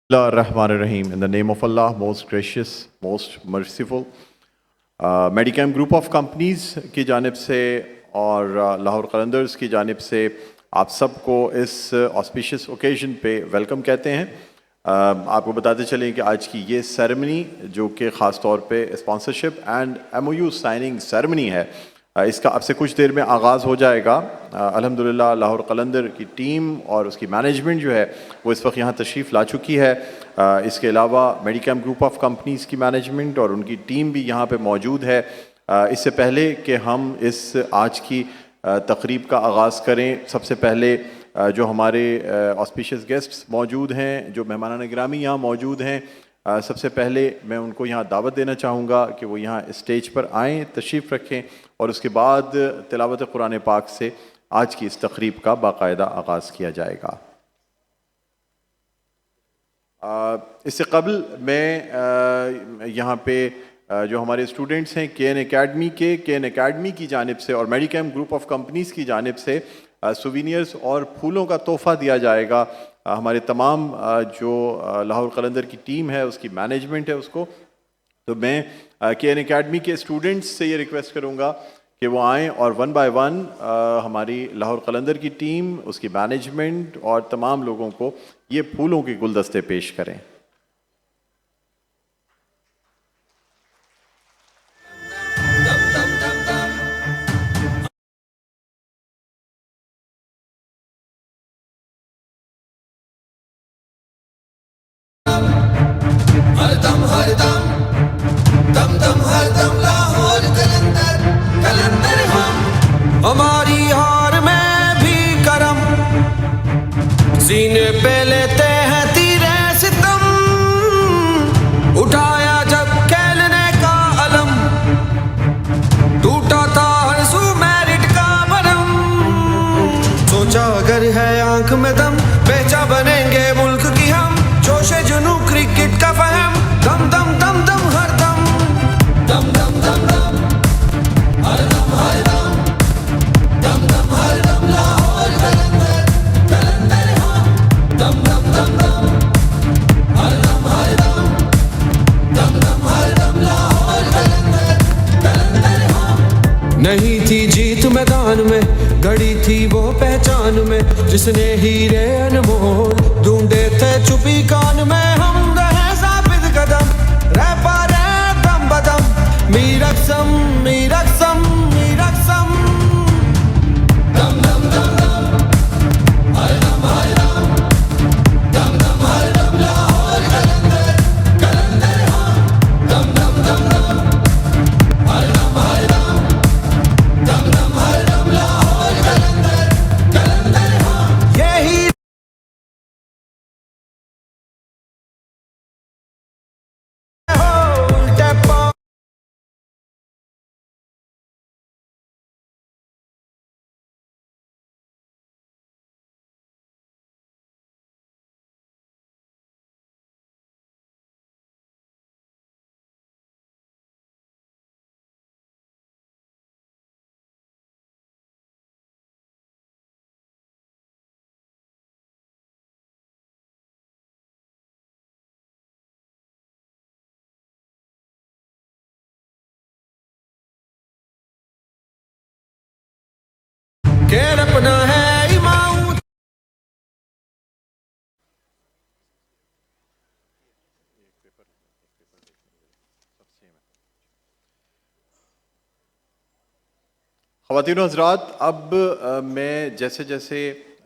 Rahim. In the name of Allah, most gracious, most merciful. मेडिकैम group of companies की जानिब से और लाहौर कलंदर्स की जानिब से आप सबको इस ऑस्पिशियस ओकेजन पे वेलकम कहते हैं। आपको बताते चलें कि आज की ये सेरेमनी जो कि ख़ास तौर पे sponsorship and MOU signing ceremony है, इसका अब से कुछ देर में आगाज़ हो जाएगा। अल्हम्दुलिल्लाह लाहौर कलंदर की टीम और उसकी मैनेजमेंट जो है वो इस वक्त यहाँ तशरीफ़ ला चुकी है। इसके अलावा मेडिकैम ग्रुप ऑफ कंपनीज़ की मैनेजमेंट और उनकी टीम भी यहाँ पे मौजूद है। इससे पहले कि हम इस आज की तकरीब का आगाज़ करें, सबसे पहले जो हमारे ऑस्पिशियस गेस्ट्स मौजूद हैं, जो मेहमान गिरामी यहाँ मौजूद हैं, सबसे पहले मैं उनको यहाँ दावत देना चाहूँगा कि वो यहाँ स्टेज पर आएँ, तशरीफ़ रखें और उसके बाद तिलावत कुरान पाक से आज की इस तकरीब का बाकायदा आगाज़ किया जाएगा। इससे कबल मैं यहाँ पे जो हमारे स्टूडेंट्स हैं KN एकेडमी की जानिब से और मेडिकैम ग्रुप ऑफ कंपनीज़ की जानिब से सुवीनियर्स और फूलों का तोहफ़ा दिया जाएगा। हमारे तमाम जो लाहौर कलंदर की टीम है, उसकी मैनेजमेंट है उसको, तो मैं KN एकेडमी के स्टूडेंट्स से ये रिक्वेस्ट करूँगा कि वो आएँ और वन बाय वन हमारी लाहौर कलंदर की टीम, उसकी मैनेजमेंट और तमाम लोगों को ये फूलों के गुलदस्ते पेश करें। हमारी हार में भी करम, सीने पे लेते हैं तीरे सितम, उठाया जब खेलने का अलम, टूटा था हंसू मैरिट का भरम, सोचा अगर है आंख में दम, बेचा बनेंगे मुल्क की हम, जोशे जुनू क्रिकेट का फहम, दम दम दम दम हर दम, दम दम दम दम हर दम हर दम, दम दम हर दम लाहौर कलंदर कलंदर हम, दम दम दम दम हर दम, दम दम हर दम लाहौर कलंदर कलंदर हम। नहीं थी जीत मैदान में, घड़ी थी वो पहचान में, जिसने हीरे अनमोल ढूंढे थे चुपी कान में, हम रहे साबित कदम, रह पा रहे दम बदम, मीरक्सम मीरक्सम मीरक्सम, दम दम दम दम हर दम, दम दम हर दम लाहौर कलंदर कलंदर हम, दम दम दम दम हर दम, दम दम हर दम लाहौर कलंदर कलंदर हम। यही हो उल्टे पाँव, केर अपना है इमाऊ। ख़वातीन और हज़रात, अब मैं जैसे जैसे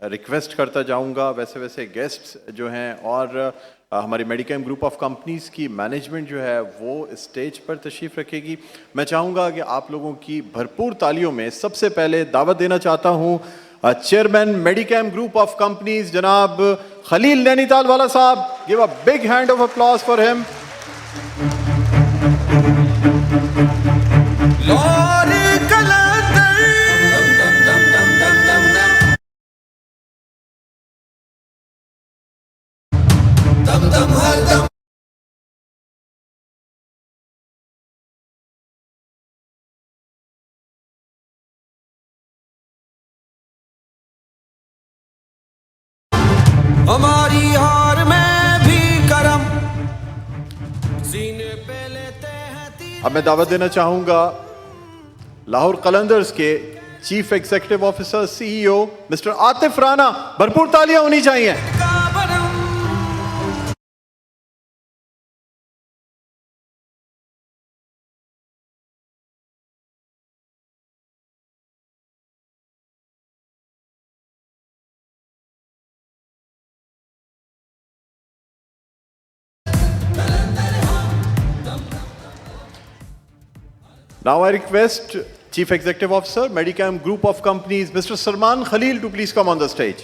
रिक्वेस्ट करता जाऊंगा वैसे वैसे गेस्ट्स जो हैं और हमारी मेडिकैम ग्रुप ऑफ कंपनीज़ की मैनेजमेंट जो है वो स्टेज पर तशरीफ़ रखेगी। मैं चाहूँगा कि आप लोगों की भरपूर तालियों में सबसे पहले दावत देना चाहता हूँ चेयरमैन मेडिकैम ग्रुप ऑफ कंपनीज़ जनाब खलील नैनीताल वाला साहब। Give a big hand of applause for him. Lahore Qalandar दम दम दम दम दम दम, दम दम हर दम, हमारी हार में भी अब मैं दावत देना चाहूंगा लाहौर कलंदर्स के chief executive officer CEO mister Atif Rana. भरपूर तालियां होनी चाहिए। का भरम Now I request Chief Executive Officer, Medicam Group of Companies, Mr. Salman Khalil to please come on the stage.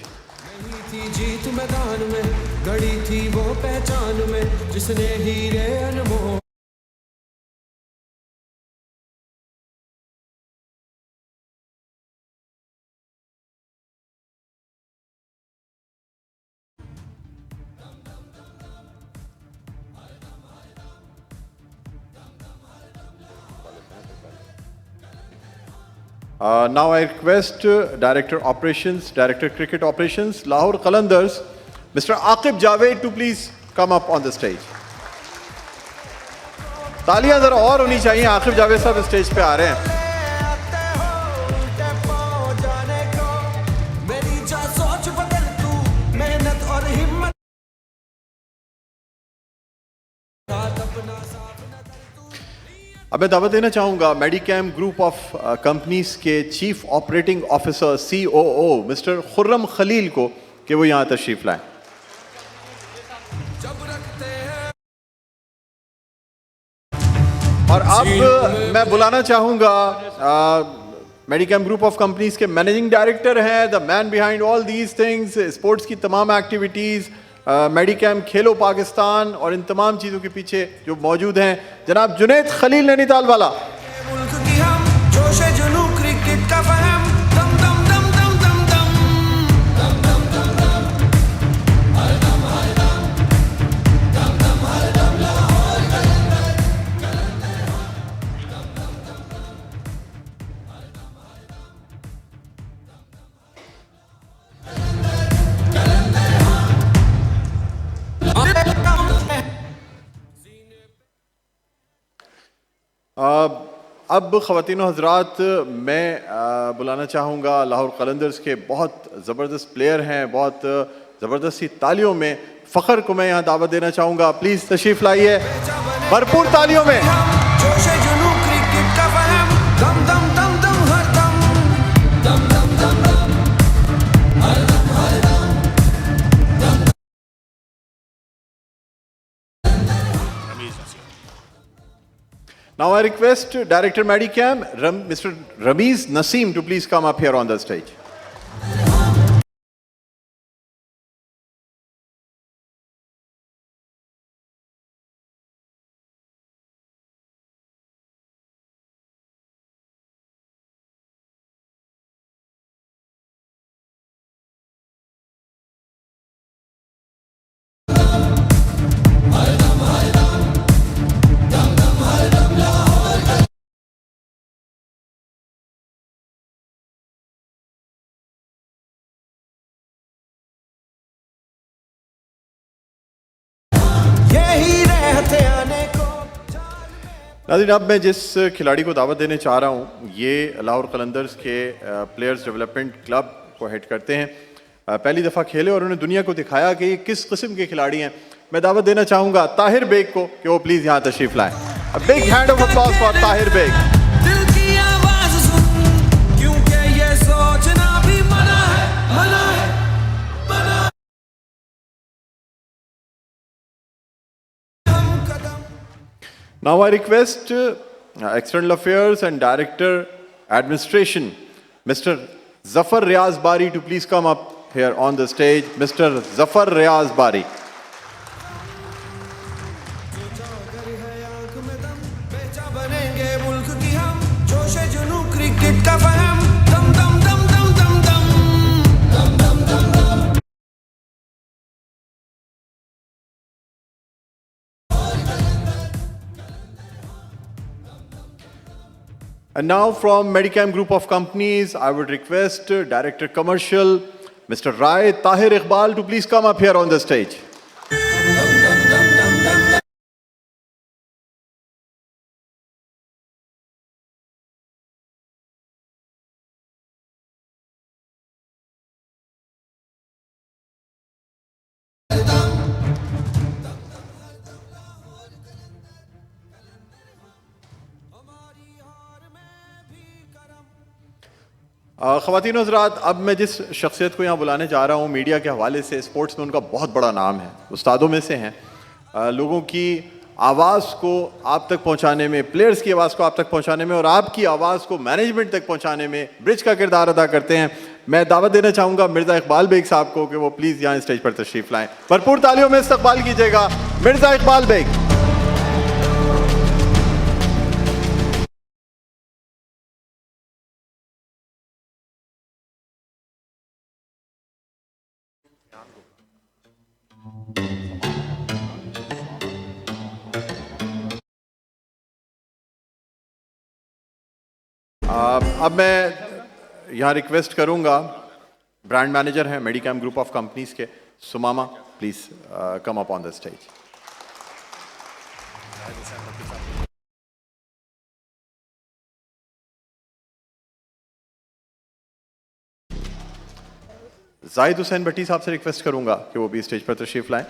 नहीं थी जीत मैदान में, गड़ी थी वो पहचान में, जिसने हीरे अनमोल Now I request Director Operations, Director Cricket Operations, Lahore Qalandars, Mr. Aqib Javed to please come up on the stage. तालियां जरा और होनी चाहिए। आकिब जावेद साहब स्टेज पे आ रहे हैं। आते हो उल्टे पाँव जाने को, मेरी जा सोच बदल तू, मेहनत और हिम्मत साथ अपना साथ न दे तू। अब मैं दावत देना चाहूंगा मेडिकैम ग्रुप ऑफ कंपनीज के chief operating officer COO mister Khurram Khalil को कि वो यहाँ तशरीफ लाएं। जब रखते हैं और अब मैं बुलाना चाहूंगा मेडिकैम ग्रुप ऑफ कंपनीज के मैनेजिंग डायरेक्टर हैं, the man behind all these things, sports की तमाम एक्टिविटीज़, मेडिकैम खेलो पाकिस्तान और इन तमाम चीज़ों के पीछे जो मौजूद हैं, जनाब जुनैद खलील नैनीताल वाला। मुल्क की हम जोश जुनू क्रिकेट का फहम, दम दम दम दम दम दम दम दम दम दम हर दम हर दम दम दम हर दम लाहौर कलंदर कलंदर दम दम दम दम हर दम हर अब ख़वातीन और हज़रात मैं बुलाना चाहूँगा लाहौर कलंदर्स के बहुत ज़बरदस्त प्लेयर हैं, बहुत ज़बरदस्ती तालियों में फ़ख्र को मैं यहाँ दावत देना चाहूँगा। प्लीज़ तशरीफ़ लाइए भरपूर तालियों में। जोश जुनू क्रिकेट का फहम, दम दम दम दम हर दम दम दम दम दम हर दम हर दम दम Now I request Director Medicam, Mr. Ramiz Naseem to please come up here on the stage. यही रहते आने को। नाज़रीन, अब मैं जिस खिलाड़ी को दावत देने चाह रहा हूँ ये लाहौर कलंदर्स के प्लेयर्स डेवलपमेंट क्लब को हेड करते हैं। पहली दफ़ा खेले और उन्होंने दुनिया को दिखाया कि ये किस किस्म के खिलाड़ी हैं। मैं दावत देना चाहूँगा ताहिर बेग को कि वो प्लीज़ यहाँ तशरीफ़ लाएँ। Big hand of applause for Tahir Baig. दिल की आवाज़ सुन, क्योंकि ये सोचना भी मना है, मना है, मना है। हम कदम Now I request External Affairs and Director Administration, Mr. Zafar Riaz Bari to please come up here on the stage. Mr. Zafar Riaz Bari. अगर है आंख में दम, बेचा बनेंगे मुल्क की हम, जोश जुनू क्रिकेट का फहम, दम दम दम दम दम दम दम दम दम दम And now from Medicam Group of Companies, I would request Director Commercial, Mr. Rai Tahir Iqbal to please come up here on the stage. ख़वातीन हज़रात, अब मैं जिस शख्सियत को यहाँ बुलाने जा रहा हूँ, मीडिया के हवाले से स्पोर्ट्स में उनका बहुत बड़ा नाम है, उस्तादों में से हैं। लोगों की आवाज़ को आप तक पहुँचाने में, प्लेयर्स की आवाज़ को आप तक पहुँचाने में और आपकी आवाज़ को मैनेजमेंट तक पहुँचाने में ब्रिज का किरदार अदा करते हैं। मैं दावत देना चाहूँगा मिर्ज़ा इकबाल बेग साहब को कि वो प्लीज़ यहाँ स्टेज पर तशरीफ़ लाएँ। भरपूर तालियों में इस्तकबाल कीजिएगा मिर्ज़ा इकबाल बेग। अब मैं यहाँ रिक्वेस्ट करूँगा, ब्रांड मैनेजर हैं मेडिकैम ग्रुप ऑफ कंपनीज के, Sumama, please come up on the stage. Zahid Hussain Bhatti साहब से रिक्वेस्ट करूँगा कि वो भी स्टेज पर तशरीफ़ लाएँ।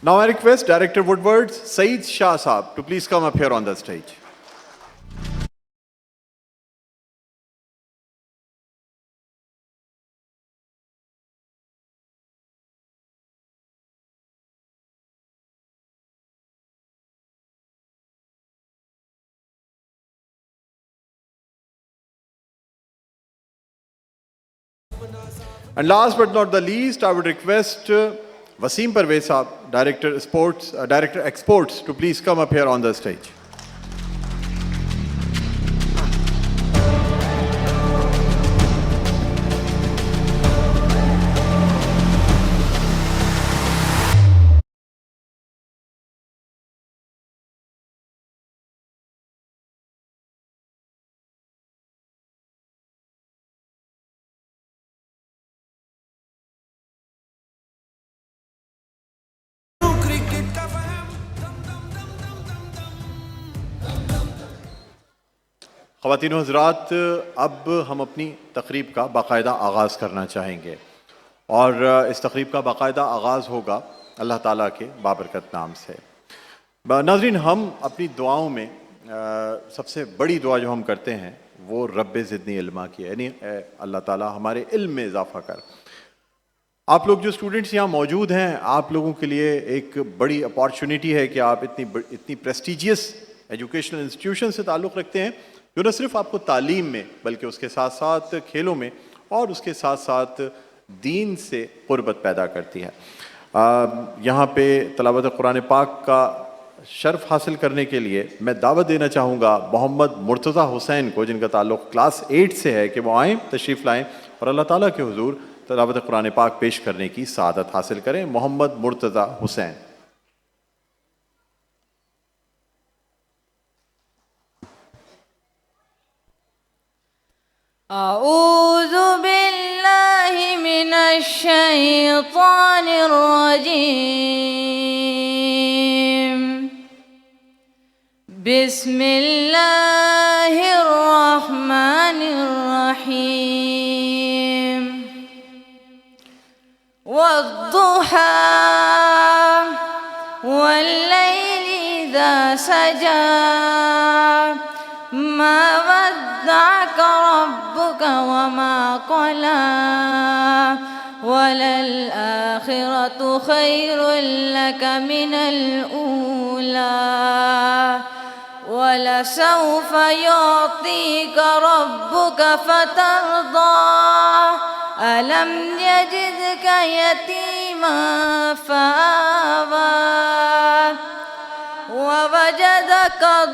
Now I request Director Woodward's Saeed Shah Saab to please come up here on the stage. And last but not the least, I would request Wasim Parvez Saab, Director Exports, to please come up here on the stage. Cricket का फहम। ख़वातीन व हज़रात, अब हम अपनी तकरीब का बाकायदा आगाज़ करना चाहेंगे और इस तकरीब का बाकायदा आगाज़ होगा अल्लाह ताला के बाबरकत नाम से। नाज़रीन, हम अपनी दुआओं में सबसे बड़ी दुआ जो हम करते हैं वो रब्बे ज़िदनी इल्मा की है, यानी अल्लाह ताला हमारे इल्म में इजाफ़ा कर। आप लोग जो स्टूडेंट्स यहाँ मौजूद हैं, आप लोगों के लिए एक बड़ी अपॉर्चुनिटी है कि आप इतनी प्रेस्टिजियस एजुकेशनल इंस्टीट्यूशन से ताल्लुक़ रखते हैं जो न सिर्फ आपको तालीम में बल्कि उसके साथ साथ खेलों में और उसके साथ साथ दीन से क़ुर्बत पैदा करती है। यहाँ पे तलावत कुरान पाक का शर्फ हासिल करने के लिए मैं दावत देना चाहूँगा मोहम्मद मुर्तज़ा हुसैन को, जिनका ताल्लुक़ क्लास 8 से है, कि वो आएँ, तशरीफ़ लाएँ और अल्लाह ताला के हुज़ूर तलावत कुरान पाक पेश करने की सआदत हासिल करें। मोहम्मद मुर्तज़ा हुसैन। अऊज़ु बिल्लाहि मिनश शैतानिर रजीम। बिस्मिल्लाहिर रहमानिर रहीम। वद्दुहा वल्लैलि इज़ा सजा मा वद्दअक रब्बुक वमा क़ला वलल आखिरतु खैरुल लक मिनल ऊला वलसौफ युअतीक रब्बुक फतर्दा अलम यजिदक यतीमा फआवा ववजदक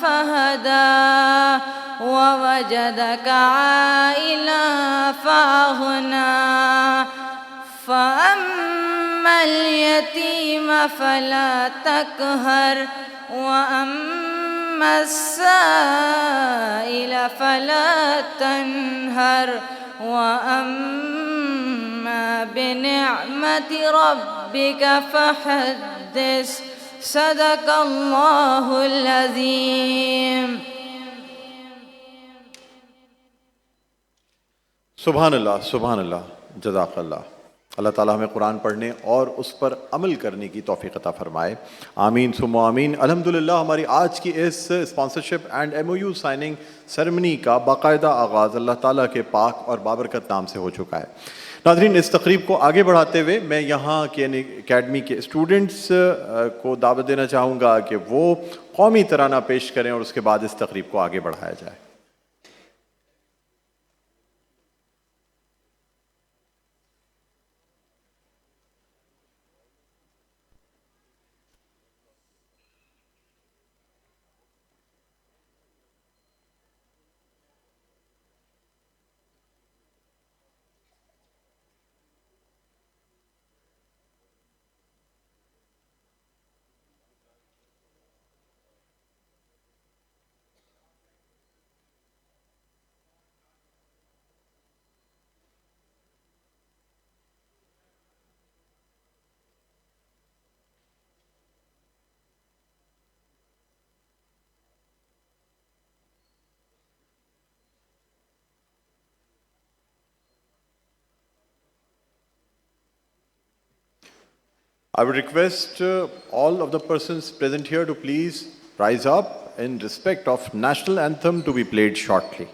फहदा ववजदक आइला फअगना फअम्मल यतीम फला तक़हर वअम्मा अस्साइल फला तन्हर वअम्मा बिनिअमति रब्बिक फहद्दिस। सदक़ल्लाहुल अज़ीम। सुभान अल्लाह, सुभान अल्लाह, जज़ाकल्लाह। अल्लाह ताला हमें कुरान पढ़ने और उस पर अमल करने की तौफीक अता फरमाए। आमीन सुम्मा आमीन। अल्हम्दुलिल्लाह हमारी आज की इस sponsorship and MOU signing ceremony का बाकायदा आगाज़ अल्लाह ताला के पाक और बाबरकत नाम से हो चुका है। नाज़रीन, इस तकरीब को आगे बढ़ाते हुए मैं यहाँ KN अकेडमी के स्टूडेंट्स को दावत देना चाहूँगा कि वो कौमी तराना पेश करें और उसके बाद इस तकरीब को आगे बढ़ाया जाए। I would request all of the persons present here to please rise up in respect of national anthem to be played shortly.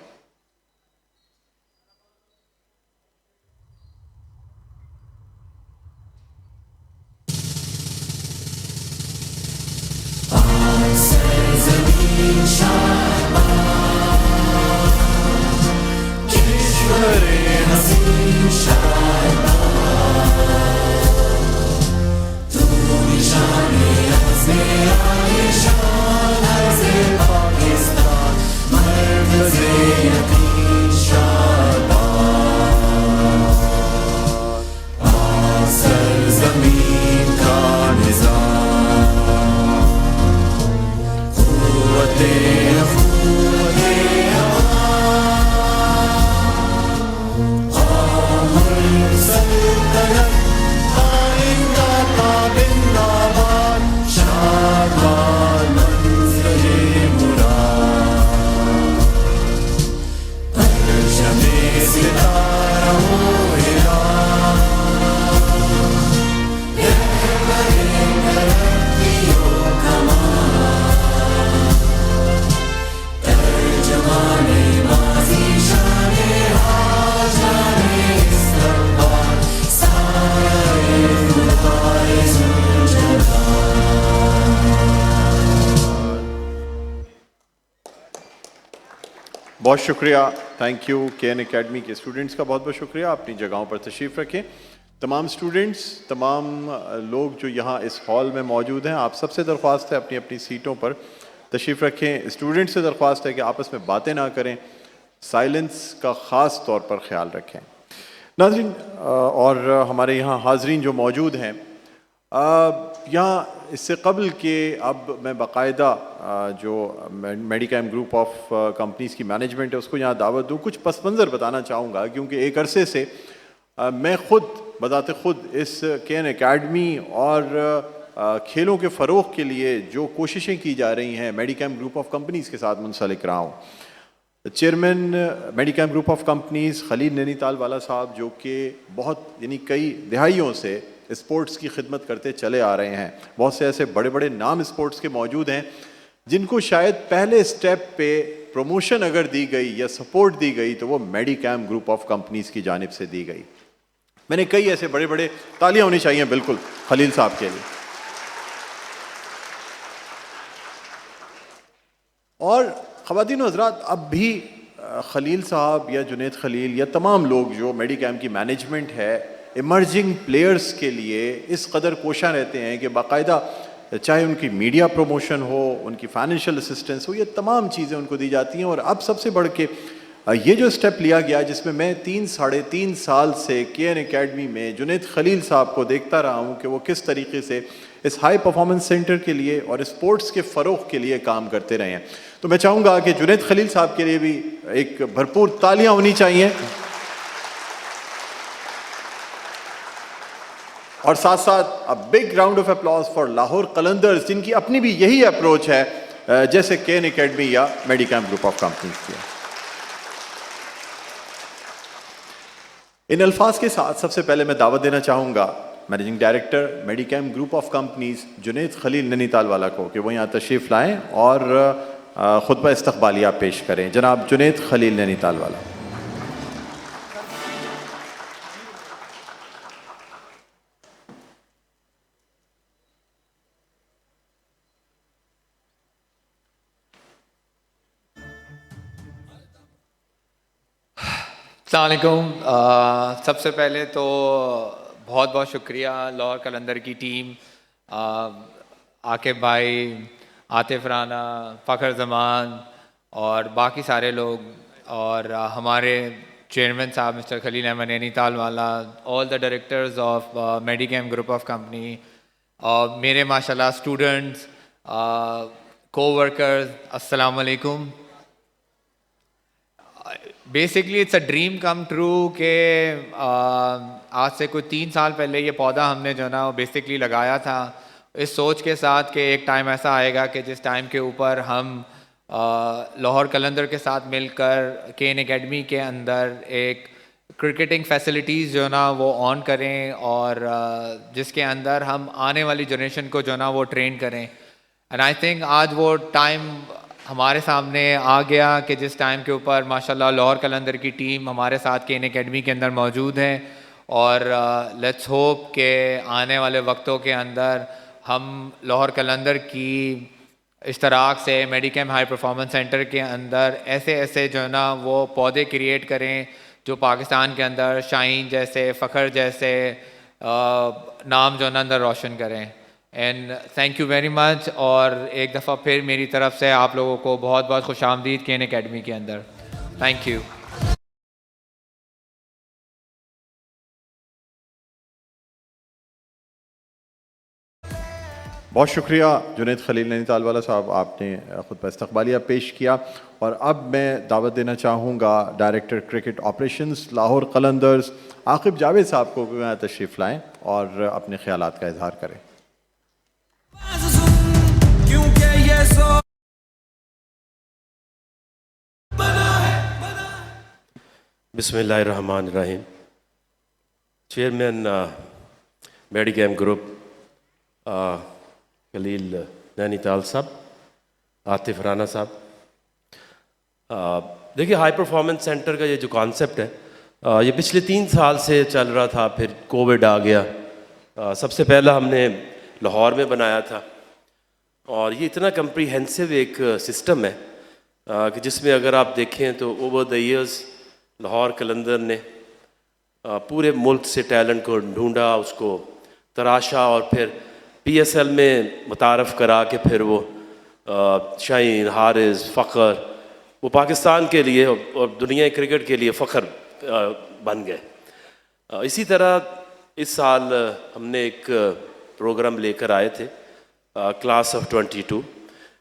बहुत शुक्रिया, थैंक यू। KN अकेडमी के स्टूडेंट्स का बहुत बहुत शुक्रिया। अपनी जगहों पर तशरीफ़ रखें। तमाम स्टूडेंट्स, तमाम लोग जो यहाँ इस हॉल में मौजूद हैं, आप सबसे दरख्वास्त है अपनी अपनी सीटों पर तशरीफ़ रखें। स्टूडेंट्स से दरख्वास्त है कि आपस में बातें ना करें, साइलेंस का ख़ास तौर पर ख्याल रखें। नाज़रीन और हमारे यहाँ हाज़रीन जो मौजूद हैं, यहाँ इससे कबल के अब मैं बाकायदा जो मेडिकैम ग्रुप ऑफ कंपनीज़ की मैनेजमेंट है उसको यहाँ दावत दूँ। कुछ पस मंज़र बताना चाहूँगा क्योंकि एक अरसे से मैं ख़ुद बज़ाते ख़ुद इस KN अकेडमी और खेलों के फ़रोग़ के लिए जो कोशिशें की जा रही हैं मेडिकैम ग्रुप ऑफ कंपनीज़ के साथ मुंसलिक रहा हूँ। Chairman मेडिकैम group of companies Khalil Nainital वाला साहब, जो कि बहुत यानी कई दिहाइयों से स्पोर्ट्स की खिदमत करते चले आ रहे हैं। बहुत से ऐसे बड़े बड़े नाम स्पोर्ट्स के मौजूद हैं जिनको शायद पहले स्टेप पे प्रमोशन अगर दी गई या सपोर्ट दी गई तो वो मेडिकैम ग्रुप ऑफ कंपनीज़ की जानिब से दी गई। मैंने कई ऐसे बड़े बड़े, तालियां होनी चाहिए बिल्कुल खलील साहब के लिए। और ख़वातीन व हज़रात, अब भी खलील साहब या जुनैद खलील या तमाम लोग जो मेडिकैम की मैनेजमेंट है, इमर्जिंग प्लेयर्स के लिए इस कदर कोशा रहते हैं कि बाकायदा चाहे उनकी मीडिया प्रमोशन हो, उनकी फाइनेंशियल असिस्टेंस हो, ये तमाम चीज़ें उनको दी जाती हैं। और अब सबसे बढ़ के ये जो स्टेप लिया गया जिसमें मैं 3-3.5 साल से KN अकेडमी में जुनैद खलील साहब को देखता रहा हूँ कि वो किस तरीके से इस हाई परफॉर्मेंस सेंटर के लिए और स्पोर्ट्स के फ़रोग़ के लिए काम करते रहे हैं, तो मैं चाहूँगा कि जुनैद खलील साहब के लिए भी एक भरपूर तालियाँ होनी चाहिए। और साथ साथ a big round of applause for Lahore Qalandars, जिनकी अपनी भी यही अप्रोच है जैसे KN अकेडमी या मेडिकैम ग्रुप ऑफ कंपनीज की। इन अल्फाज के साथ सबसे पहले मैं दावत देना चाहूँगा managing director Medicam group of companies Junaid Khalil Nainital वाला को कि वो यहाँ तशरीफ़ लाएँ और खुतबा इस्तक़बालिया पेश करें। जनाब जुनैद खलील नैनीताल वाला। अस्सलामुअलैकुम। सबसे पहले तो बहुत बहुत शुक्रिया लाहौर कलंदर की टीम, आकिब भाई, आतिफ राना, फ़खर ज़मान और बाकी सारे लोग, और हमारे चेयरमैन साहब मिस्टर खलील अहमद नैनीताल वाला, all the directors of मेडिकैम group of company, और मेरे माशाल्लाह स्टूडेंट्स, को-वर्कर्स, अस्सलाम वालेकुम। Basically it's a dream come true के आज से कोई 3 साल पहले ये पौधा हमने जो ना वो बेसिकली लगाया था इस सोच के साथ कि एक टाइम ऐसा आएगा कि जिस टाइम के ऊपर हम लाहौर कलंदर के साथ मिलकर केन एकेडमी के अंदर एक क्रिकेटिंग फैसिलिटीज़ जो ना वो ऑन करें और जिसके अंदर हम आने वाली जनरेशन को जो ना वो ट्रेन करें। एंड आई थिंक आज वो टाइम हमारे सामने आ गया कि जिस टाइम के ऊपर माशाल्लाह लाहौर कलंदर की टीम हमारे साथ केन एकेडमी के अंदर मौजूद है, और लेट्स होप के आने वाले वक्तों के अंदर हम लाहौर कलंदर की इश्तराक से मेडिकैम हाई परफॉर्मेंस सेंटर के अंदर ऐसे ऐसे जो है ना वो पौधे क्रिएट करें जो पाकिस्तान के अंदर शाहीन जैसे, फ़खर जैसे नाम जो है ना अंदर रोशन करें। And thank you very much, और एक दफ़ा फिर मेरी तरफ से आप लोगों को बहुत बहुत खुशामदीद केन एकेडमी के अंदर। Thank you. बहुत शुक्रिया जुनैद खलील नैनीताल वाला साहब, आपने खुतबा इस्तक़बालिया पेश किया। और अब मैं दावत देना चाहूँगा director cricket operations Lahore Qalandars Aqib Javed साहब को कि वहाँ तशरीफ़ लाएँ और अपने ख्यालात का इजहार करें। क्योंकि ये सो बिस्मिल्लाहिर्रहमानिर्रहीम। चेयरमैन मेडिकैम ग्रुप खलील नैनीताल साहब, आतिफ राना साहब, देखिए हाई परफॉर्मेंस सेंटर का ये जो कॉन्सेप्ट है ये पिछले 3 साल से चल रहा था, फिर कोविड आ गया। सबसे पहला हमने लाहौर में बनाया था, और ये इतना कम्प्रीहेंसिव एक सिस्टम है कि जिसमें अगर आप देखें तो ओवर द ईयर्स लाहौर कलंदर ने पूरे मुल्क से टैलेंट को ढूंढा, उसको तराशा, और फिर PSL में मुतारफ़ करा के फिर वो शाहीन, हारिस, फ़खर वो पाकिस्तान के लिए और दुनिया क्रिकेट के लिए फ़खर बन गए। इसी तरह इस साल हमने एक प्रोग्राम लेकर आए थे क्लास ऑफ 22।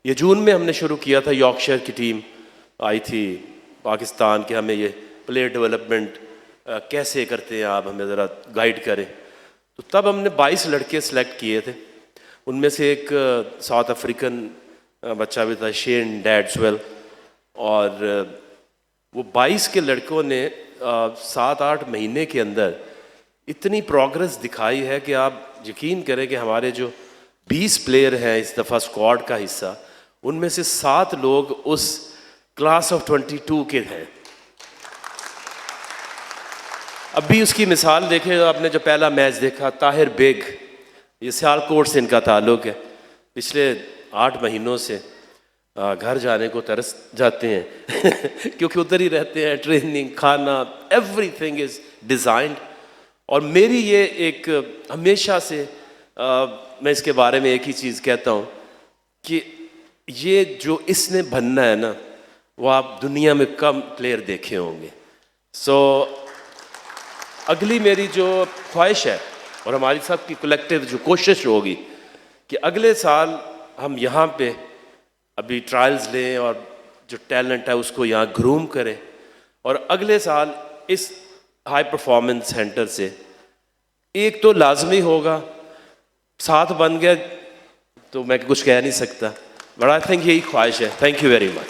ये जून में हमने शुरू किया था, यॉर्कशायर की टीम आई थी पाकिस्तान के, हमें ये प्लेयर डेवलपमेंट कैसे करते हैं आप हमें ज़रा गाइड करें। तो तब हमने 22 लड़के सेलेक्ट किए थे, उनमें से एक साउथ अफ्रीकन बच्चा भी था, शेन डैड्सवेल, और वो 22 के लड़कों ने 7-8 महीने के अंदर इतनी प्रोग्रेस दिखाई है कि आप यकीन करें कि हमारे जो 20 प्लेयर हैं इस दफ़ा स्क्वाड का हिस्सा, उनमें से 7 लोग उस क्लास ऑफ 22 के हैं। अभी उसकी मिसाल देखें, आपने जो पहला मैच देखा, ताहिर बेग, ये सियालकोट से इनका ताल्लुक़ है, पिछले 8 महीनों से घर जाने को तरस जाते हैं क्योंकि उधर ही रहते हैं, ट्रेनिंग, खाना, एवरीथिंग इज़ डिज़ाइंड। और मेरी ये एक हमेशा से मैं इसके बारे में एक ही चीज़ कहता हूँ कि ये जो इसने बनना है ना, वो आप दुनिया में कम प्लेयर देखे होंगे। सो अगली मेरी जो ख्वाहिश है और हमारी सबकी कलेक्टिव जो कोशिश होगी कि अगले साल हम यहाँ पे अभी ट्रायल्स लें और जो टैलेंट है उसको यहाँ ग्रूम करें, और अगले साल इस हाई परफॉर्मेंस सेंटर से एक तो लाजमी होगा, 7 बन गए तो मैं कुछ कह नहीं सकता, बट आई थिंक यही ख्वाहिश है। Thank you very much.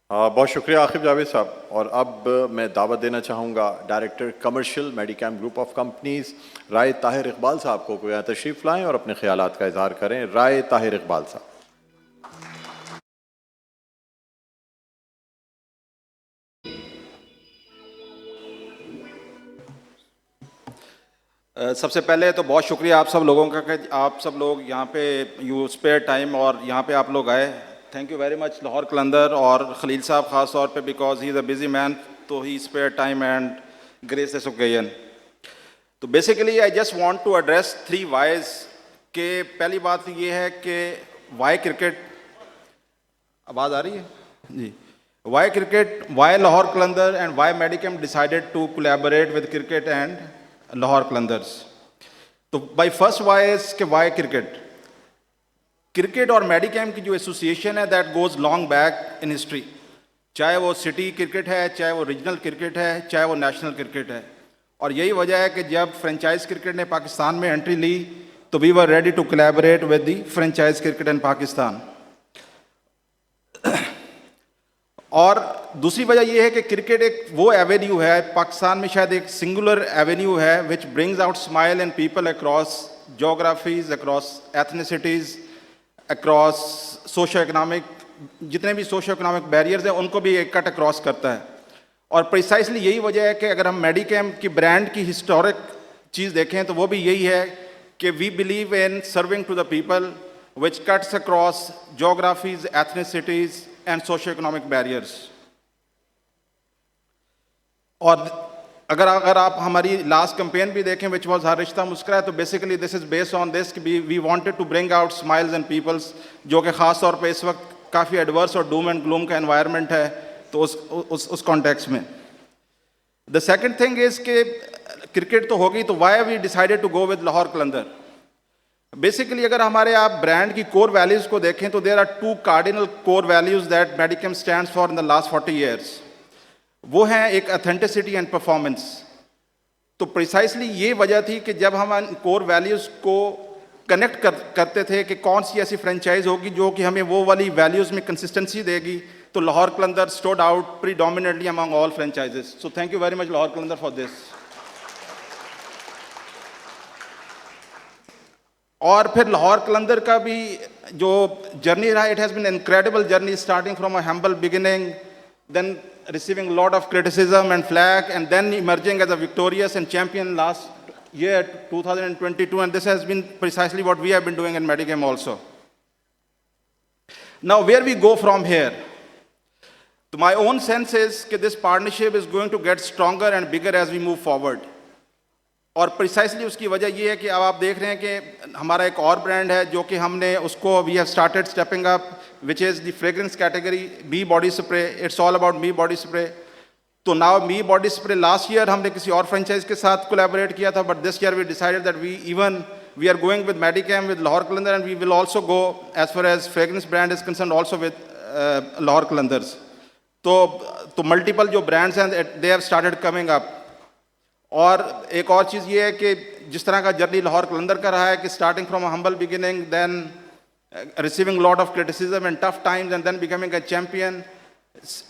बहुत शुक्रिया आकिब जावेद साहब। और अब मैं दावत देना चाहूँगा director commercial मेडिकैम group of companies Rai Tahir Iqbal साहब को यहाँ तशरीफ़ लाएं और अपने ख्यालात का इजहार करें। राय ताहिर इकबाल साहब। सबसे पहले तो बहुत शुक्रिया आप सब लोगों का कि आप सब लोग यहाँ पे यू स्पेयर टाइम और यहाँ पे आप लोग आए। Thank you very much Lahore Qalandar और खलील साहब ख़ास तौर पे because he is a busy man, तो he spare time and grace this occasion. तो basically I just want to address 3 whys के पहली बात ये है कि वाई क्रिकेट, आवाज़ आ रही है जी, why cricket, why Lahore Qalandar and why Medicam decided to collaborate with cricket and Lahore Qalandars. तो बाई फर्स्ट वाई इज के वाई क्रिकेट, क्रिकेट और मेडिकैम की जो एसोसिएशन है that goes long back in history, चाहे वो सिटी क्रिकेट है, चाहे वो रीजनल क्रिकेट है, चाहे वो नेशनल क्रिकेट है। और यही वजह है कि जब फ्रेंचाइज क्रिकेट ने पाकिस्तान में एंट्री ली तो we were ready to collaborate with the franchise cricket in Pakistan. और दूसरी वजह यह है कि क्रिकेट एक वो एवेन्यू है पाकिस्तान में, शायद एक सिंगुलर एवेन्यू है which brings out smile in people across geographies, across ethnicities, across socio economic, जितने भी सोशो इकनॉमिक बैरियर्स हैं उनको भी एक कट अक्रॉस करता है। और प्रिसाइसली यही वजह है कि अगर हम मेडिकैम की ब्रांड की हिस्टोरिक चीज़ देखें तो वो भी यही है कि we believe in serving to the people which cuts across geographies, ethnicities and socio economic barriers. और अगर आप हमारी लास्ट कैंपेन भी देखें विच वॉज हर रिश्ता मुस्कुराए, तो basically this is based on this कि we wanted to bring out smiles and peoples, जो कि ख़ास तौर पे इस वक्त काफ़ी एडवर्स और डूम एंड ग्लूम का एनवायरनमेंट है, तो उस कॉन्टेक्स्ट में। द सेकेंड थिंग इज़ कि क्रिकेट तो होगी, तो why we decided to go with Lahore Qalandar. Basically अगर हमारे आप ब्रांड की कोर वैल्यूज़ को देखें तो there are 2 cardinal core values that Medicam stands for in the last 40 years. वो हैं एक ऑथेंटिसिटी एंड परफॉर्मेंस। तो प्रिसाइसली ये वजह थी कि जब हम कोर वैल्यूज़ को कनेक्ट करते थे कि कौन सी ऐसी फ्रेंचाइज होगी जो कि हमें वो वाली वैल्यूज़ में कंसिस्टेंसी देगी, तो Lahore Qalandar stood out predominantly among all franchises. So thank you very much Lahore Qalandar for this. और फिर लाहौर कलंदर का भी जो जर्नी रहा, it has been incredible journey, starting from a humble beginning, then receiving a lot of criticism and flack, and then emerging as a victorious and champion last year 2022, and this has been precisely what we have been doing in Medigame also. Now where we go from here, so my own sense is that this partnership is going to get stronger and bigger as we move forward. और precisely उसकी वजह ये है कि अब आप देख रहे हैं कि हमारा एक और ब्रांड है जो कि हमने उसको we have started stepping up, which is the fragrance category, me body spray. It's all about me body spray. तो now me body spray last year हमने किसी और फ्रेंचाइज के साथ कोलैबोरेट किया था, but this year we decided that we are going with Medicam with Lahore Qalandar, and we will also go as far as fragrance brand is concern also with Lahore Qalandars. तो multiple जो brands हैं they have started coming up. और एक और चीज़ ये है कि जिस तरह का जर्नी लाहौर कलंदर का रहा है कि starting from a humble beginning, then receiving lot of criticism and tough times, and then becoming a champion,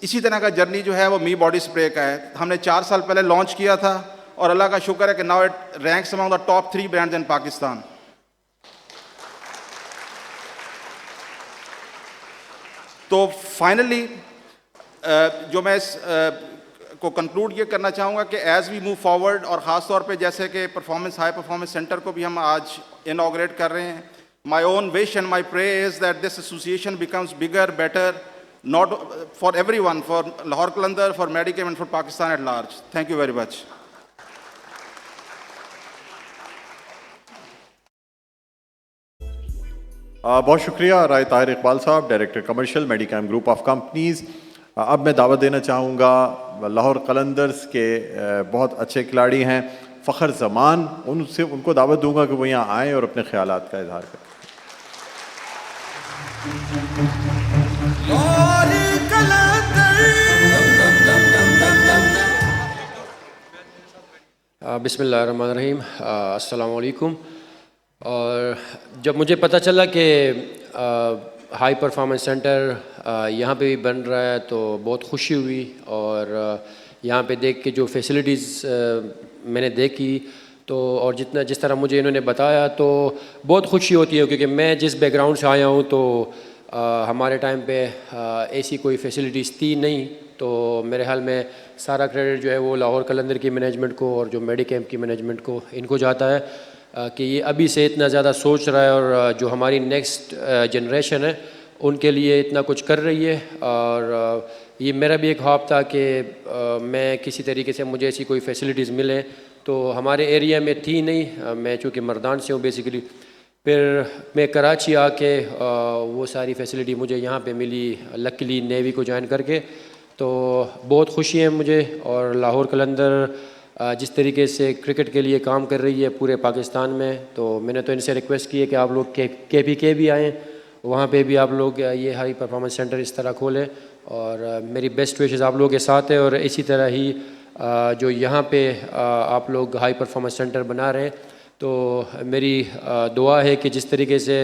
इसी तरह का जर्नी जो है वो मी बॉडी स्प्रे का है। हमने 4 साल पहले लॉन्च किया था और अल्लाह का शुक्र है कि now it ranks among the top 3 brands इन पाकिस्तान। तो फाइनली जो मैं को कंक्लूड ये करना चाहूँगा कि एज़ वी मूव फॉरवर्ड, और ख़ास तौर पे जैसे कि परफॉर्मेंस हाई परफॉर्मेंस सेंटर को भी हम आज इनॉग्रेट कर रहे हैं, my own wish and my pray is that this association becomes bigger, better, not for every one, for Lahore Qalandar, for Medicam and for Pakistan at large. Thank you very much. बहुत शुक्रिया राय ताहिर इकबाल साहब, director commercial मेडिकैम group of companies. अब मैं दावत देना चाहूँगा लाहौर कलंदर्स के बहुत अच्छे खिलाड़ी हैं फ़खर ज़मान, उनको दावत दूंगा कि वो यहाँ आएँ और अपने ख़यालात का इजहार करें। बिस्मिल्लाहिर्रहमानिर्रहीम, अस्सलाम वालेकुम। और जब मुझे पता चला कि हाई परफॉर्मेंस सेंटर यहाँ पे भी बन रहा है तो बहुत खुशी हुई। और यहाँ पे देख के जो फैसिलिटीज़ मैंने देखी तो और जिस तरह मुझे इन्होंने बताया तो बहुत खुशी होती है, क्योंकि मैं जिस बैकग्राउंड से आया हूँ तो हमारे टाइम पे ऐसी कोई फैसिलिटीज़ थी नहीं। तो मेरे ख्याल में सारा क्रेडिट जो है वो लाहौर कलंदर की मैनेजमेंट को और जो मेडिकैम्प की मैनेजमेंट को इनको जाता है कि ये अभी से इतना ज़्यादा सोच रहा है और जो हमारी नेक्स्ट जनरेशन है उनके लिए इतना कुछ कर रही है। और ये मेरा भी एक ख्वाब था कि मैं किसी तरीके से मुझे ऐसी कोई फैसिलिटीज़ मिले, तो हमारे एरिया में थी नहीं। मैं चूँकि मर्दान से हूँ बेसिकली, फिर मैं कराची आके वो सारी फैसिलिटी मुझे यहाँ पे मिली लकीली नेवी को ज्वाइन करके। तो बहुत खुशी है मुझे। और लाहौर कलंदर जिस तरीके से क्रिकेट के लिए काम कर रही है पूरे पाकिस्तान में, तो मैंने तो इनसे रिक्वेस्ट की है कि आप लोग के भी आएँ, वहाँ पे भी आप लोग ये हाई परफॉर्मेंस सेंटर इस तरह खोलें। और मेरी बेस्ट विशेज़ आप लोगों के साथ है। और इसी तरह ही जो यहाँ पे आप लोग हाई परफॉर्मेंस सेंटर बना रहे हैं, तो मेरी दुआ है कि जिस तरीके से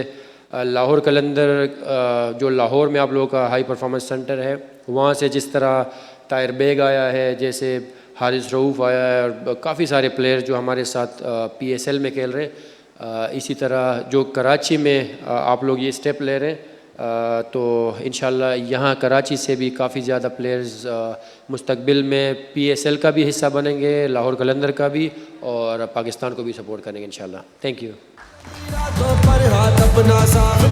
लाहौर कलंदर जो लाहौर में आप लोगों का हाई परफॉर्मेंस सेंटर है, वहाँ से जिस तरह ताहिर बेग आया है, जैसे हारिस रऊफ़ आया है और काफ़ी सारे प्लेयर जो हमारे साथ PSL में खेल रहे हैं, इसी तरह जो कराची में आप लोग ये स्टेप ले रहे हैं, तो इंशाल्लाह यहाँ कराची से भी काफ़ी ज़्यादा प्लेयर्स मुस्तकबिल में PSL का भी हिस्सा बनेंगे, लाहौर कलंदर का भी, और पाकिस्तान को भी सपोर्ट करेंगे इंशाल्लाह। Thank you. रातों पर हाथ अपना साफ।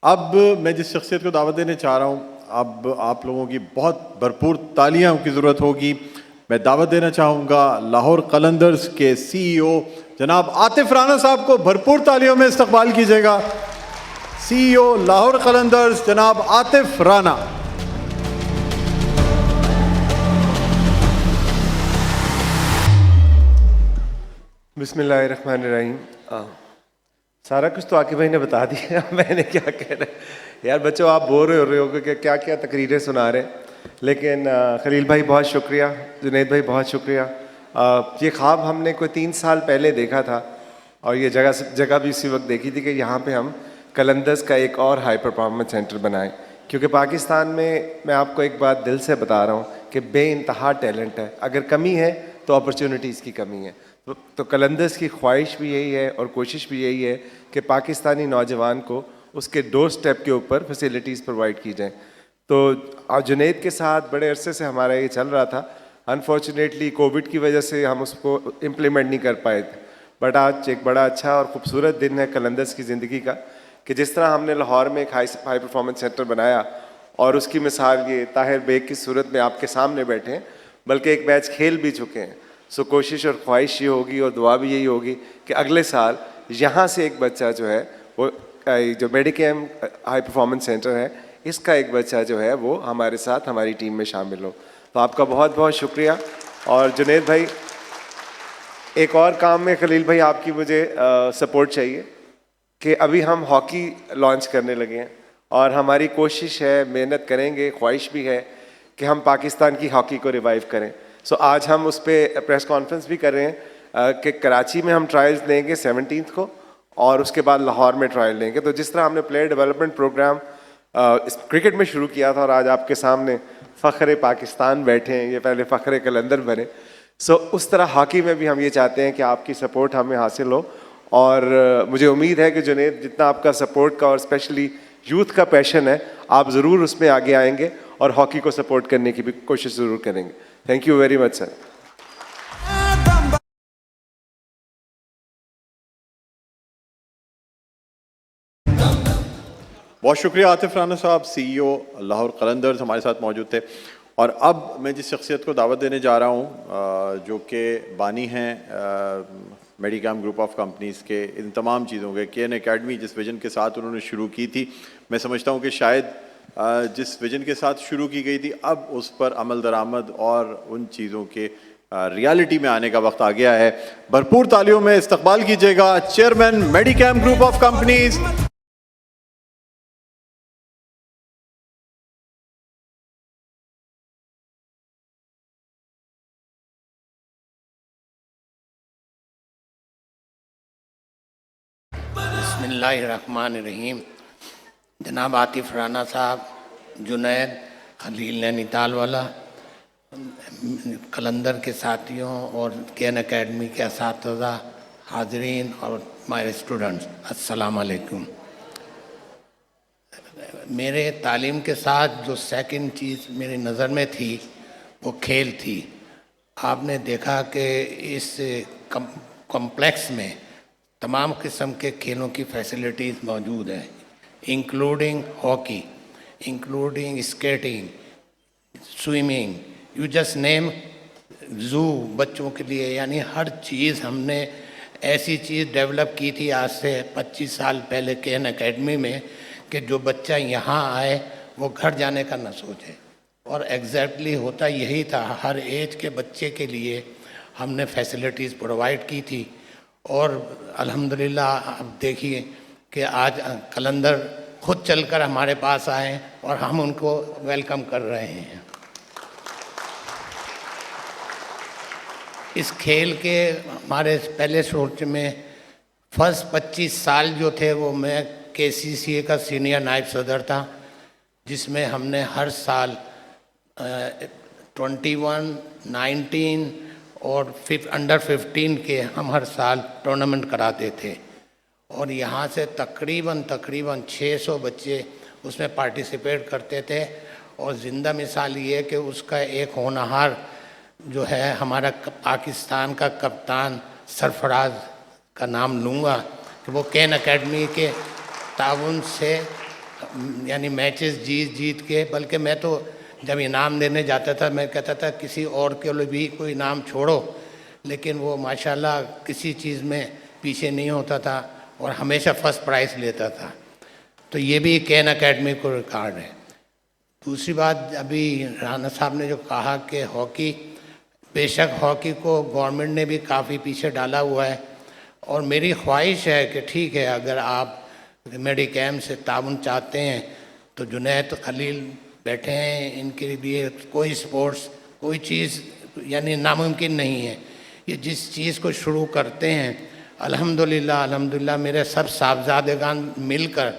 अब मैं जिस शख्सियत को दावत देने चाह रहा हूँ, अब आप लोगों की बहुत भरपूर तालियों की ज़रूरत होगी। मैं दावत देना चाहूँगा लाहौर कलंदर्स के CEO जनाब आतिफ राना साहब को। भरपूर तालियों में इस्तकबाल कीजिएगा। CEO लाहौर कलंदर्स जनाब आतिफ राना। बिस्मिल्लाहिर्रहमानिर्रहीम। सारा कुछ तो आकिब भाई ने बता दिया, मैंने क्या कहना है। यार बच्चों, आप बोर हो रहे होगे कि क्या क्या तकरीरें सुना रहे हैं, लेकिन खलील भाई बहुत शुक्रिया, जुनैद भाई बहुत शुक्रिया। ये ख्वाब हमने कोई 3 साल पहले देखा था और ये जगह भी उसी वक्त देखी थी कि यहाँ पे हम कलंदर्स का एक और हाई परफॉर्मेंस सेंटर बनाएं, क्योंकि पाकिस्तान में मैं आपको एक बात दिल से बता रहा हूँ कि बेइंतहा टैलेंट है। अगर कमी है तो अपॉर्चुनिटीज़ की कमी है। तो कलंदर्स की ख्वाहिश भी यही है और कोशिश भी यही है कि पाकिस्तानी नौजवान को उसके डोर स्टेप के ऊपर फैसिलिटीज़ प्रोवाइड की जाएँ। तो जुनैद के साथ बड़े अरसे से हमारा ये चल रहा था। अनफॉर्चुनेटली कोविड की वजह से हम उसको इम्प्लीमेंट नहीं कर पाए थे, बट आज एक बड़ा अच्छा और ख़ूबसूरत दिन है कलंदर्स की ज़िंदगी का, कि जिस तरह हमने लाहौर में एक हाई परफॉर्मेंस सेंटर बनाया और उसकी मिसाल ये ताहिर बेग की सूरत में आपके सामने बैठे हैं, बल्कि एक मैच खेल भी चुके हैं। सो कोशिश और ख्वाहिश ये होगी और दुआ भी यही होगी कि अगले साल यहाँ से एक बच्चा जो है वो जो मेडिकैम्प हाई परफॉर्मेंस सेंटर है, इसका एक बच्चा जो है वो हमारे साथ हमारी टीम में शामिल हो। तो आपका बहुत बहुत शुक्रिया। और जुनैद भाई, एक और काम में खलील भाई आपकी मुझे सपोर्ट चाहिए कि अभी हम हॉकी लॉन्च करने लगे हैं और हमारी कोशिश है, मेहनत करेंगे, ख्वाहिश भी है कि हम पाकिस्तान की हॉकी को रिवाइव करें। सो आज हम उस पर प्रेस कॉन्फ्रेंस भी कर रहे हैं कि कराची में हम ट्रायल्स देंगे 17 को और उसके बाद लाहौर में ट्रायल लेंगे। तो जिस तरह हमने प्लेयर डेवलपमेंट प्रोग्राम क्रिकेट में शुरू किया था और आज आपके सामने फ़ख्र पाकिस्तान बैठे हैं, ये पहले फ़ख्र कलंदर बने, सो उस तरह हॉकी में भी हम ये चाहते हैं कि आपकी सपोर्ट हमें हासिल हो। और मुझे उम्मीद है कि जुनैद, जितना आपका सपोर्ट का और स्पेशली यूथ का पैशन है, आप ज़रूर उसमें आगे आएंगे और हॉकी को सपोर्ट करने की भी कोशिश ज़रूर करेंगे। Thank you very much sir. बहुत शुक्रिया आतिफ राना साहब, CEO लाहौर कलंदर्स हमारे साथ मौजूद थे। और अब मैं जिस शख्सियत को दावत देने जा रहा हूँ, जो कि बानी हैं मेडिकैम्प ग्रुप ऑफ कंपनीज़ के, इन तमाम चीज़ों के KN एकेडमी जिस विज़न के साथ उन्होंने शुरू की थी, मैं समझता हूँ कि शायद जिस विज़न के साथ शुरू की गई थी अब उस पर अमल दरामद और उन चीज़ों के रियलिटी में आने का वक्त आ गया है। भरपूर तालियों में इस्तकबाल कीजिएगा चेयरमैन मेडिकैम्प ग्रुप ऑफ कंपनीज़ बिस्मिल्लाहिर्रहमानिर्रहीम। जनाब आतिफ राना साहब, जुनैद, खलील नैनीताल वाला, कलंदर के साथियों और केन एकेडमी के असातिज़ा, हाज़रीन और माय स्टूडेंट्स, अस्सलाम वालेकुम। मेरे तालीम के साथ जो सेकंड चीज़ मेरी नज़र में थी वो खेल थी। आपने देखा कि इस कॉम्प्लेक्स में तमाम किस्म के खेलों की फैसिलिटीज़ मौजूद हैं, including hockey, including skating, swimming, you just name, zoo बच्चों के लिए, यानी हर चीज़ हमने ऐसी चीज़ डेवलप की थी आज से 25 साल पहले केन एकेडमी में कि जो बच्चा यहाँ आए वो घर जाने का न सोचे। और एग्जैक्टली होता यही था, हर एज के बच्चे के लिए हमने फैसिलिटीज़ प्रोवाइड की थी। और अल्हम्दुलिल्लाह अब देखिए कि आज कलंदर खुद चलकर हमारे पास आए और हम उनको वेलकम कर रहे हैं। इस खेल के हमारे पहले सोच में फर्स्ट 25 साल जो थे वो मैं KCCA का सीनियर नायब सदर था, जिसमें हमने हर साल 21, 19 और अंडर 15 के हम हर साल टूर्नामेंट कराते थे। और यहाँ से तकरीबन 600 बच्चे उसमें पार्टिसिपेट करते थे। और ज़िंदा मिसाल ये कि उसका एक होनहार जो है हमारा पाकिस्तान का कप्तान सरफराज का नाम लूँगा कि वो केन एकेडमी के ताउन से यानी मैचेस जीत के, बल्कि मैं तो जब इनाम देने जाता था मैं कहता था किसी और के लिए भी कोई इनाम छोड़ो, लेकिन वो माशाल्लाह किसी चीज़ में पीछे नहीं होता था और हमेशा फर्स्ट प्राइज़ लेता था। तो ये भी केन एकेडमी को रिकॉर्ड है। दूसरी बात, अभी राना साहब ने जो कहा कि हॉकी, बेशक हॉकी को गवर्नमेंट ने भी काफ़ी पीछे डाला हुआ है और मेरी ख्वाहिश है कि ठीक है, अगर आप मेडिकैम से ताउन चाहते हैं तो जुनैद, खलील बैठे हैं, इनके लिए कोई स्पोर्ट्स, कोई चीज़ यानी नामुमकिन नहीं है। ये जिस चीज़ को शुरू करते हैं, अल्हम्दुलिल्लाह मेरे सब साहबजादेगान मिलकर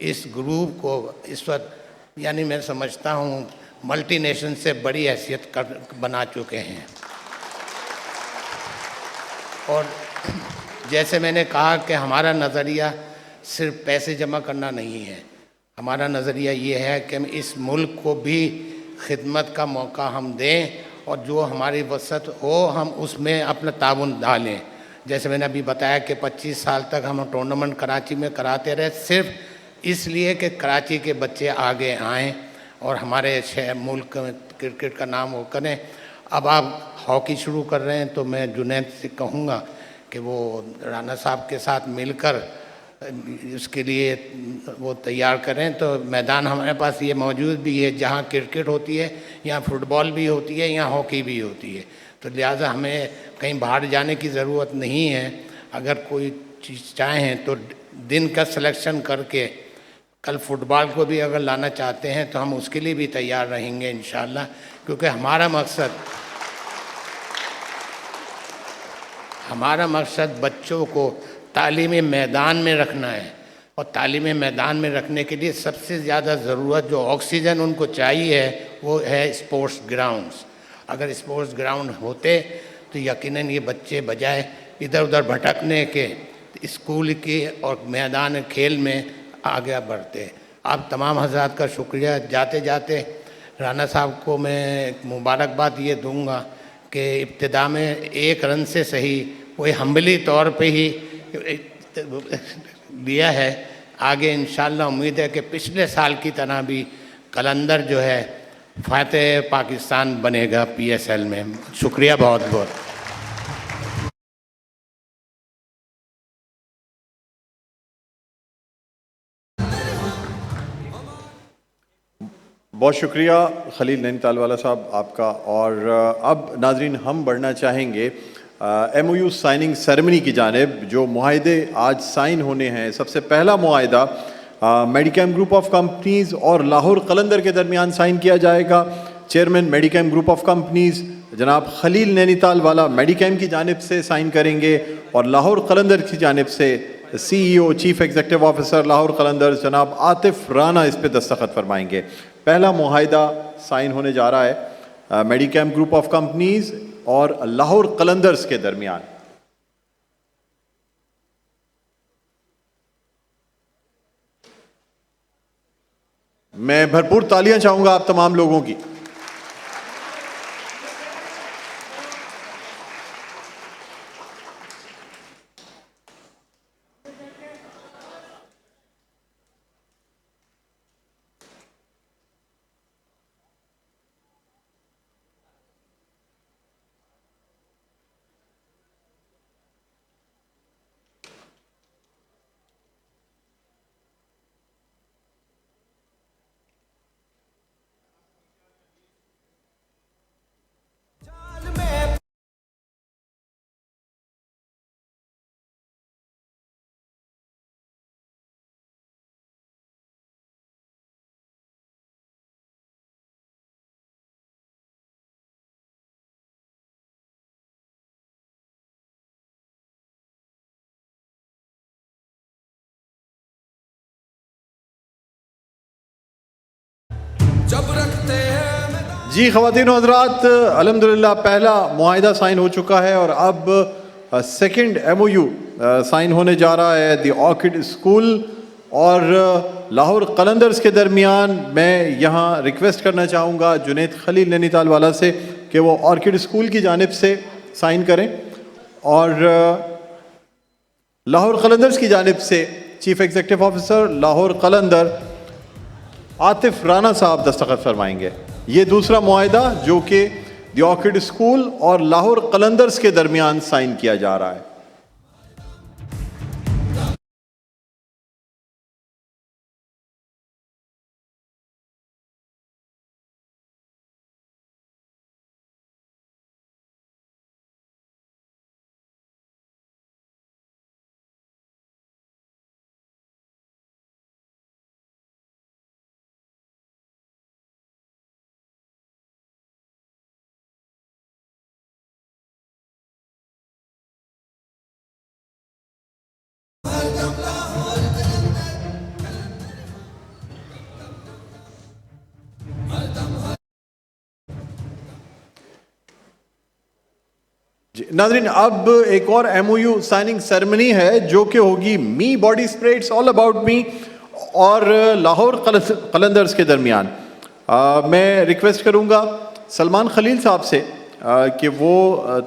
इस ग्रुप को इस वक्त यानी मैं समझता हूँ मल्टीनेशनल से बड़ी हैसियत बना चुके हैं। और जैसे मैंने कहा कि हमारा नज़रिया सिर्फ पैसे जमा करना नहीं है, हमारा नज़रिया ये है कि हम इस मुल्क को भी खिदमत का मौका हम दें और जो हमारी वसत हो हम उसमें अपना ताउन डालें। जैसे मैंने अभी बताया कि 25 साल तक हम टूर्नामेंट कराची में कराते रहे, सिर्फ इसलिए कि कराची के बच्चे आगे आएँ और हमारे शहर मुल्क में क्रिकेट का नाम वो करें। अब आप हॉकी शुरू कर रहे हैं तो मैं जुनैद से कहूँगा कि वो राना साहब के साथ मिलकर उसके लिए वो तैयार करें। तो मैदान हमारे पास ये मौजूद भी है, जहाँ क्रिकेट होती है यहाँ फुटबॉल भी होती है, यहाँ हॉकी भी होती है। तो लिहाजा हमें कहीं बाहर जाने की ज़रूरत नहीं है। अगर कोई चीज़ चाहें तो दिन का सिलेक्शन करके कल फुटबॉल को भी अगर लाना चाहते हैं तो हम उसके लिए भी तैयार रहेंगे इंशाअल्लाह, क्योंकि हमारा मकसद बच्चों को तालीमी मैदान में रखना है। और तालीमी मैदान में रखने के लिए सबसे ज़्यादा ज़रूरत जो ऑक्सीजन उनको चाहिए है वो है स्पोर्ट्स ग्राउंड्स। अगर स्पोर्ट्स ग्राउंड होते तो यकीनन ये बच्चे बजाय इधर उधर भटकने के स्कूल के और मैदान खेल में आगे बढ़ते। आप तमाम हज़रात का शुक्रिया। जाते जाते राना साहब को मैं मुबारकबाद ये दूंगा कि इब्तिदा में 1 रन से सही कोई हम्बली तौर पे ही लिया है। आगे इंशाअल्लाह उम्मीद है कि पिछले साल की तरह भी कलंदर जो है फातेह पाकिस्तान बनेगा PSL में। शुक्रिया बहुत बहुत। बहुत शुक्रिया खलील नैनीताल वाला साहब आपका। और अब नाजरीन हम बढ़ना चाहेंगे MOU साइनिंग सेरेमनी की जानिब। जो मुआहदे आज साइन होने हैं, सबसे पहला मुआहदा मेडिकैम ग्रुप ऑफ कंपनीज़ और लाहौर कलंदर के दरमियान साइन किया जाएगा। चेयरमैन मेडिकैम ग्रुप ऑफ कंपनीज़ जनाब खलील नैनीताल वाला मेडिकैम की जानिब से साइन करेंगे और लाहौर कलंदर की जानिब से CEO chief executive officer Lahore Qalandars जनाब आतिफ राना इस पे दस्तखत फरमाएंगे। पहला मुआहिदा साइन होने जा रहा है मेडिकैम ग्रुप ऑफ कंपनीज और लाहौर कलंदर्स के दरमियान। मैं भरपूर तालियां चाहूंगा आप तमाम लोगों की। जब रखते हैं जी ख़वातीन और हज़रात, अल्हम्दुलिल्लाह पहला मुआहिदा साइन हो चुका है और अब सेकंड MOU साइन होने जा रहा है द ऑर्किड स्कूल और लाहौर कलंदर्स के दरमियान। मैं यहाँ रिक्वेस्ट करना चाहूँगा जुनैद खलील नैनीताल वाला से कि वो ऑर्किड स्कूल की जानिब से साइन करें और लाहौर कलंदर्स की जानिब से चीफ एग्जीक्यूटिव ऑफिसर लाहौर कलंदर आतिफ राना साहब दस्तखत फरमाएंगे। ये दूसरा मुआहिदा जो कि द ऑर्किड स्कूल और लाहौर कलंदर्स के दरमियान साइन किया जा रहा है। नाज़रीन, अब एक और MOU साइनिंग सेरेमनी है जो कि होगी me body spray it's all about me और लाहौर कलंदर्स के दरमियान। मैं रिक्वेस्ट करूंगा सलमान खलील साहब से कि वो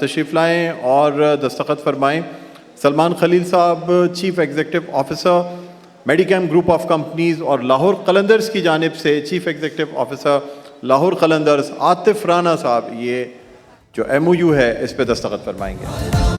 तशरीफ़ लाएँ और दस्तखत फरमाएँ। सलमान खलील साहब chief executive officer मेडिकैम group of companies और लाहौर कलंदर्स की जानिब से chief executive officer Lahore Qalandars Atif Rana साहब ये जो MOU है इस पे दस्तखत फरमाएंगे।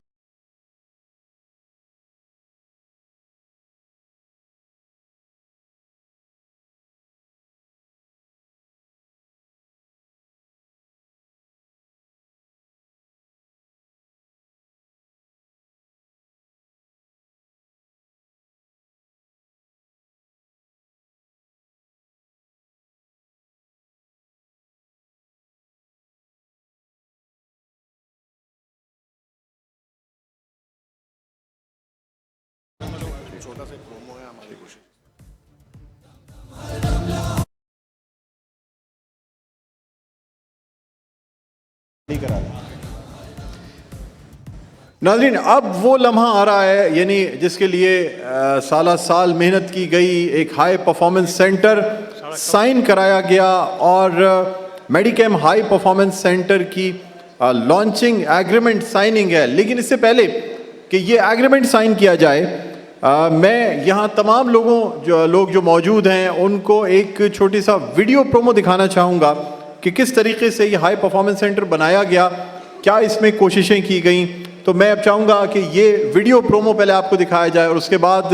नाज़रीन, अब वो लम्हा आ रहा है यानी जिसके लिए साला साल मेहनत की गई, एक हाई परफॉर्मेंस सेंटर साइन कराया गया और मेडिकैम हाई परफॉर्मेंस सेंटर की लॉन्चिंग एग्रीमेंट साइनिंग है। लेकिन इससे पहले कि ये एग्रीमेंट साइन किया जाए मैं यहाँ तमाम लोग जो मौजूद हैं उनको एक छोटी सा वीडियो प्रोमो दिखाना चाहूँगा कि किस तरीके से ये हाई परफॉर्मेंस सेंटर बनाया गया, क्या इसमें कोशिशें की गई। तो मैं अब चाहूँगा कि ये वीडियो प्रोमो पहले आपको दिखाया जाए और उसके बाद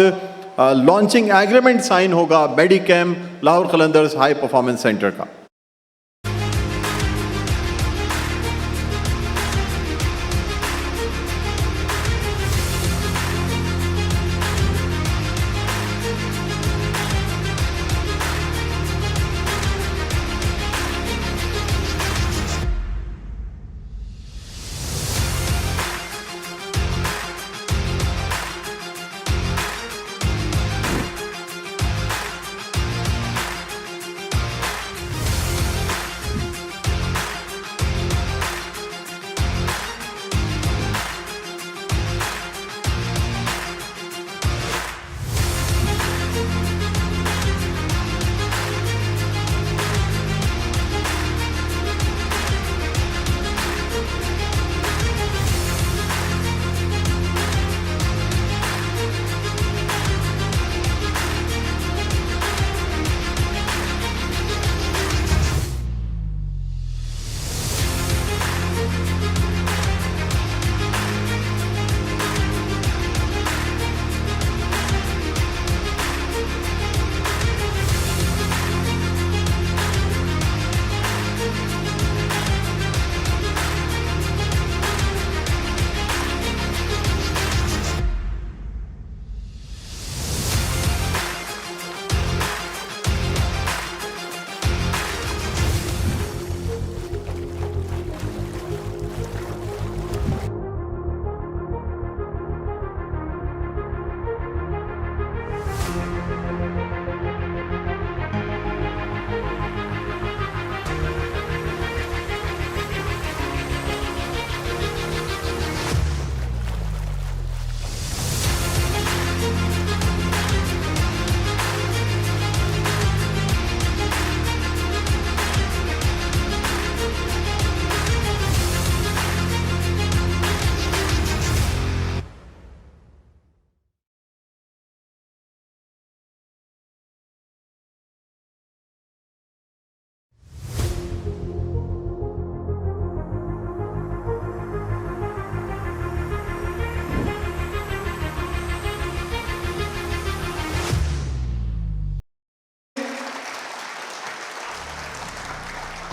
लॉन्चिंग एग्रीमेंट साइन होगा Medicam Lahore Qalandars high performance centre का।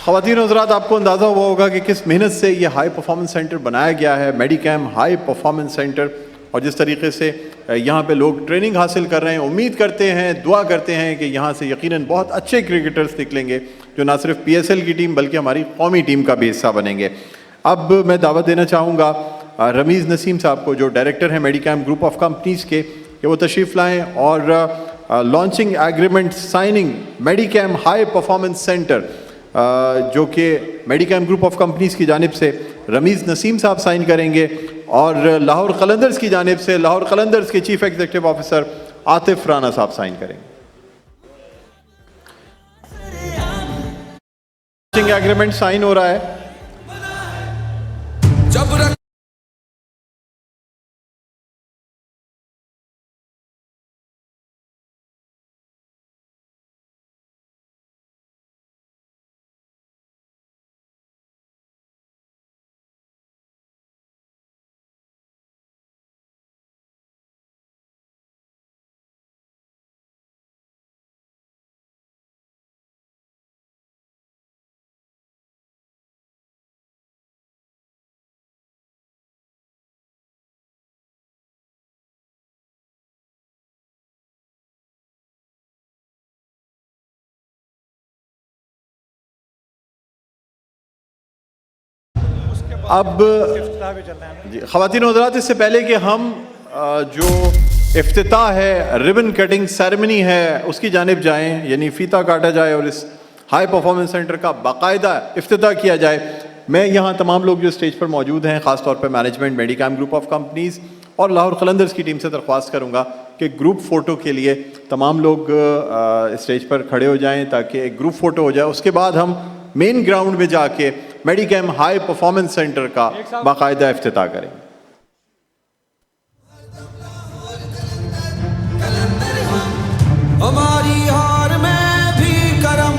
ख़वातीन हज़रात, आपको अंदाज़ा हुआ होगा कि किस मेहनत से ये हाई परफॉर्मेंस सेंटर बनाया गया है, मेडिकैम हाई परफॉर्मेंस सेंटर, और जिस तरीके से यहाँ पे लोग ट्रेनिंग हासिल कर रहे हैं। उम्मीद करते हैं, दुआ करते हैं कि यहाँ से यकीनन बहुत अच्छे क्रिकेटर्स निकलेंगे जो ना सिर्फ PSL की टीम बल्कि हमारी कौमी टीम का भी हिस्सा बनेंगे। अब मैं दावत देना चाहूँगा रमीज़ नसीम साहब को, जो डायरेक्टर हैं मेडिकैम ग्रुप ऑफ कंपनीज़ के, कि वो तशरीफ़ लाएँ और launching agreement signing मेडिकैम high performance centre जो कि मेडिकैम ग्रुप ऑफ कंपनीज़ की जानिब से रमीज़ नसीम साहब साइन करेंगे, और लाहौर कलंदर्स की जानिब से लाहौर कलंदर्स के chief executive officer Atif Rana साहब साइन करेंगे। एग्रीमेंट साइन हो रहा है। जब अब जी ख़वातीन और हज़रात, इससे पहले कि हम जो इफ्तिताह है, रिबन कटिंग सेरेमनी है, उसकी जानिब जाएं, यानी फ़ीता काटा जाए और इस हाई परफॉर्मेंस सेंटर का बाकायदा इफ्तिताह किया जाए, मैं यहाँ तमाम लोग जो स्टेज पर मौजूद हैं, ख़ास तौर पर मैनेजमेंट मेडिकैम ग्रुप ऑफ कंपनीज़ और लाहौर कलंदर्स की टीम से दरख्वास्त करूँगा कि ग्रुप फ़ोटो के लिए तमाम लोग स्टेज पर खड़े हो जाएँ ताकि एक ग्रुप फ़ोटो हो जाए। उसके बाद हम मेन ग्राउंड में जाके मेडिकैम हाई परफॉर्मेंस सेंटर का बाकायदा इफ्तिताह करेंगे। हमारी हार में भी करम,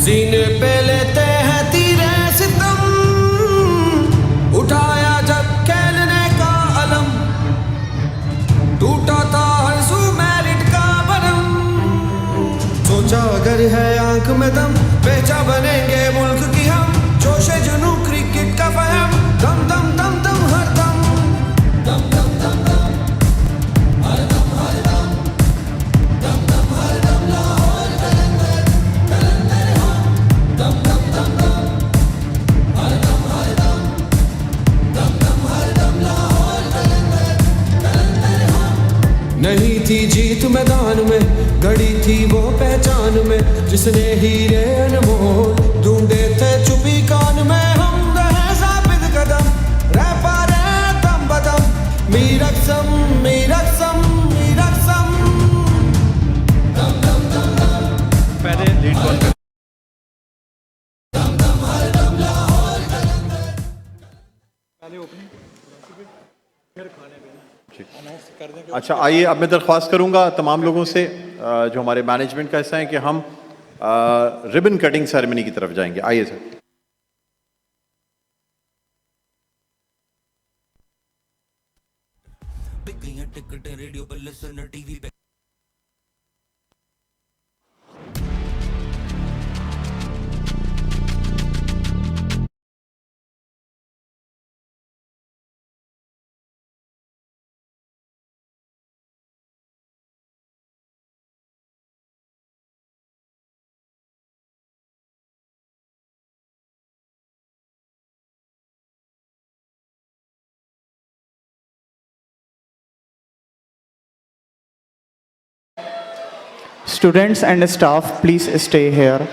सीने पे लेते हैं तीरे सितम, उठाया जब खेलने का अलम, टूटा था हर सू मेरिट का बरम, सोचा अगर है आंख में दम, बेचा बनेंगे मुल्क की हम, जोशे जुनू क्रिकेट का फहम, दम दम दम दम हर दम, दम दम दम दम हर दम हर दम, दम दम हर दम लाहौर कलंदर, कलंदर हम, दम दम दम दम हर दम, दम दम हर दम लाहौर कलंदर, कलंदर हम। नहीं थी जीत मैदान में, घड़ी थी वो पहचान में, जिसने हीरे अनमोल ढूंढे थे चुपी कान में, हम रहे साबित कदम, रह पा रहे दम बदम, मीरक्सम मीरक्सम मीरक्सम, दम दम दम दम, पहले लीड कौन कर? दम दम हर दम लाहौर कलंदर। अच्छा, आइए अब मैं दरख्वास्त करूंगा तमाम लोगों से जो हमारे मैनेजमेंट का हिस्सा है कि हम रिबन कटिंग सेरेमनी की तरफ जाएंगे। आइए sir. Students and staff, please stay here.